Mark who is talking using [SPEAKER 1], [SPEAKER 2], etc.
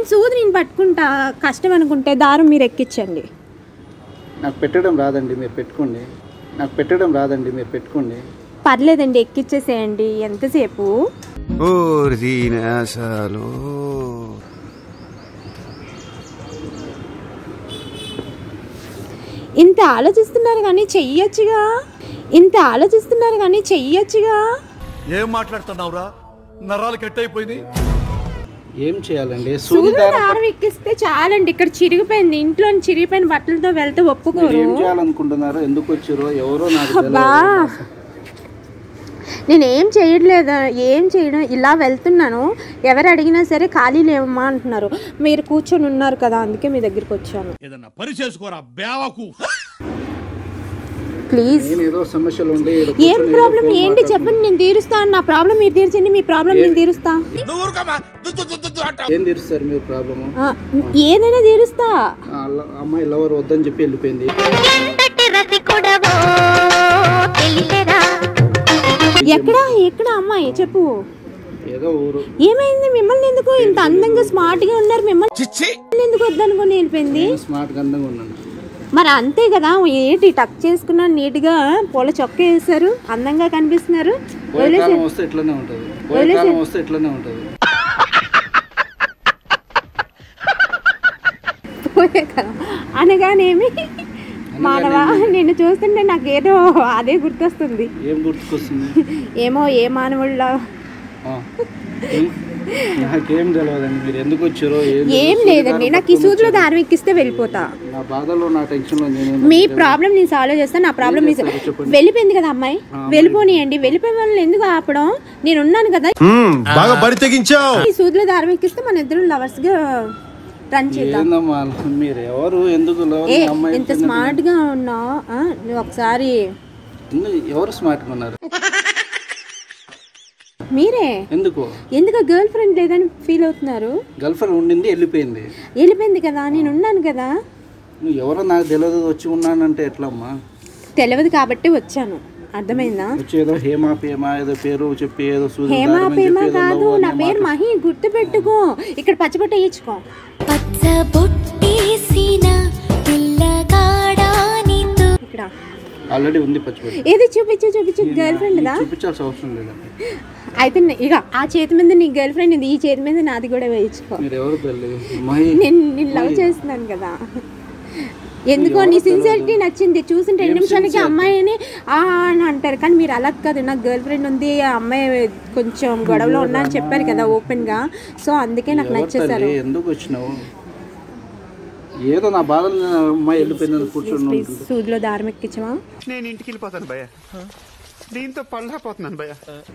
[SPEAKER 1] పోనీ సూది నేను పట్టుకుంటా, కష్టం అనుకుంటే దారం మీరు ఎక్కించండి.
[SPEAKER 2] నాకు పెట్టడం రాదండి, మీరు పెట్టుకోండి. నాకు పెట్టడం రాదండి, మీరు పెట్టుకోండి.
[SPEAKER 1] పర్లేదండి, ఎక్కిచ్చేసేయండి. ఎంతసేపు? ఇంత ఆలోచిస్తున్నారు కానీ చెయ్యొచ్చుగా.
[SPEAKER 3] ఏం మాట్లాడుతున్నావురా? నరాలు కట్ అయిపోయింది.
[SPEAKER 2] ఏం చేయాలండి?
[SPEAKER 1] సూది దారం ఎక్కిస్తే చాలండి. ఇక్కడ చిరిగిపోయింది, ఇంట్లో చిరిగిపోయిన బట్టలతో వెళ్తే ఒప్పుకోరు.
[SPEAKER 2] ఏం చేయాలనుకుంటున్నారో, ఎందుకు వచ్చారో ఎవరో నాకు
[SPEAKER 1] నేను ఏం చేయడం, ఇలా వెళ్తున్నాను. ఎవరు అడిగినా సరే ఖాళీ లేవమ్మా అంటున్నారు. మీరు కూర్చొని ఉన్నారు కదా, అందుకే మీ దగ్గరికి వచ్చాను. ప్లీజ్. ఏం ప్రాబ్లం ఏంటి చెప్పండి, నేను తీరుస్తాను. నా ప్రాబ్లం మీరు తీర్చండి, మీ ప్రాబ్లం నేను తీరుస్తా.
[SPEAKER 2] ఏం తీరుస్తారు మీరు ప్రాబ్లం?
[SPEAKER 1] ఏదైనా తీరుస్తా.
[SPEAKER 2] అమ్మాయి లవర్ వద్దని చెప్పి వెళ్ళిపోయింది.
[SPEAKER 1] ఎక్కడ అమ్మాయి చెప్పు.
[SPEAKER 2] ఏదో ఊరు.
[SPEAKER 1] ఏమైంది? మిమ్మల్ని ఎందుకు ఇంత అందంగా స్మార్ట్ గా ఉన్నారు, మిమ్మల్ని ఎందుకు వద్దనుకుని వెళ్ళిపోయింది?
[SPEAKER 2] స్మార్ట్ గా అందంగా ఉన్నాను.
[SPEAKER 1] మరి అంతే కదా, ఏంటి టక్ చేసుకున్నాను, నీట్ గా పూల చొక్కా వేసారు, అందంగా కనిపిస్తున్నారు. పోయే కదా అనగానేమి మానవా, నిన్ను చూస్తుంటే నాకేదో అదే గుర్తొస్తుంది.
[SPEAKER 2] ఏం గుర్తుకొస్తుంది?
[SPEAKER 1] ఏమో ఏ మానవుళ్ళ.
[SPEAKER 2] నాకేం తెలియదండి, మీరు ఎందుకు వచ్చారో.
[SPEAKER 1] ఏం లేదండి, నాకు ఈ సూదిలో దారం ఎక్కిస్తే వెళ్ళిపోతా.
[SPEAKER 2] నా బాధలో, నా టెన్షన్ లో
[SPEAKER 1] మీ ప్రాబ్లం నేను సాల్వ్ చేస్తాను. నా ప్రాబ్లం వెళ్ళిపోయింది కదా అమ్మాయి, వెళ్ళిపోనియండి. వెళ్ళిపోయే వాళ్ళని ఎందుకు ఆపడం? నేను ఉన్నాను కదా. ఈ సూదిలో దారం ఎక్కిస్తే మన ఇద్దరు లవర్స్ గా రన్ చేద్దాం.
[SPEAKER 2] మీరు ఎవరు? ఎందుకు
[SPEAKER 1] ఇంత స్మార్ట్ గా ఉన్నావు? నువ్వు ఒకసారి.
[SPEAKER 2] ఎవరు స్మార్ట్ గా ఉన్నారు?
[SPEAKER 1] మీరే.
[SPEAKER 2] ఎందుకు
[SPEAKER 1] గర్ల్ ఫ్రెండ్ లేదని ఫీల్ అవుతున్నారు?
[SPEAKER 2] గర్ల్ ఫ్రెండ్ ఉండింది, వెళ్ళిపోయింది
[SPEAKER 1] కదా, నేను ఉన్నాను కదా.
[SPEAKER 2] నువ్వు ఎవరో నాకు తెలియదు, వచ్చి ఉన్నానంటే ఎట్లమ్మా?
[SPEAKER 1] తెలియదు కాబట్టి వచ్చాను, అర్థమైందా?
[SPEAKER 2] ఏదో హేమా ఏదో పేరు చెప్పి ఏదో
[SPEAKER 1] హేమా కాదు, నా పేరు మహి, గుర్తు పెట్టుకో. ఇక్కడ పచ్చబొట్టు వేయించుకో. ఇక్కడ
[SPEAKER 2] ఆల్రెడీ ఉంది పచ్చబొట్టు.
[SPEAKER 1] ఏది చూపించు. గర్ల్ ఫ్రెండ్ దా?
[SPEAKER 2] చూపించాల్సిన అవసరం లేదు.
[SPEAKER 1] అయితే ఇక ఆ చేతి మీద నీ గర్ల్ ఫ్రెండ్ ఉంది, ఈ చేతి మీద నాది కూడా వేయించుకో. నేను లవ్ చేస్తున్నాను కదా. ఎందుకో నీ సిన్సియరిటీ నచ్చింది. చూసింటే 2 నిమిషాలకి అమ్మాయి అని అంటారు, కానీ మీరు అలా కాదు. నాకు గర్ల్ ఫ్రెండ్ ఉంది, ఆ అమ్మాయి కొంచెం గొడవలో ఉన్నా అని చెప్పారు కదా ఓపెన్ గా. సో అందుకే నాకు నచ్చేసారు.
[SPEAKER 2] ఎందుకు వచ్చినావు? ఏదో నా బాధలు అమ్మాయి వెళ్ళిపోయిందని కూర్చొని
[SPEAKER 1] సూదిలో దారం ఎక్కించవా?
[SPEAKER 3] నేను ఇంటికి వెళ్ళిపోతాను భయ్యా, దీంతో పళ్ళపోతున్నాను భయ్యా.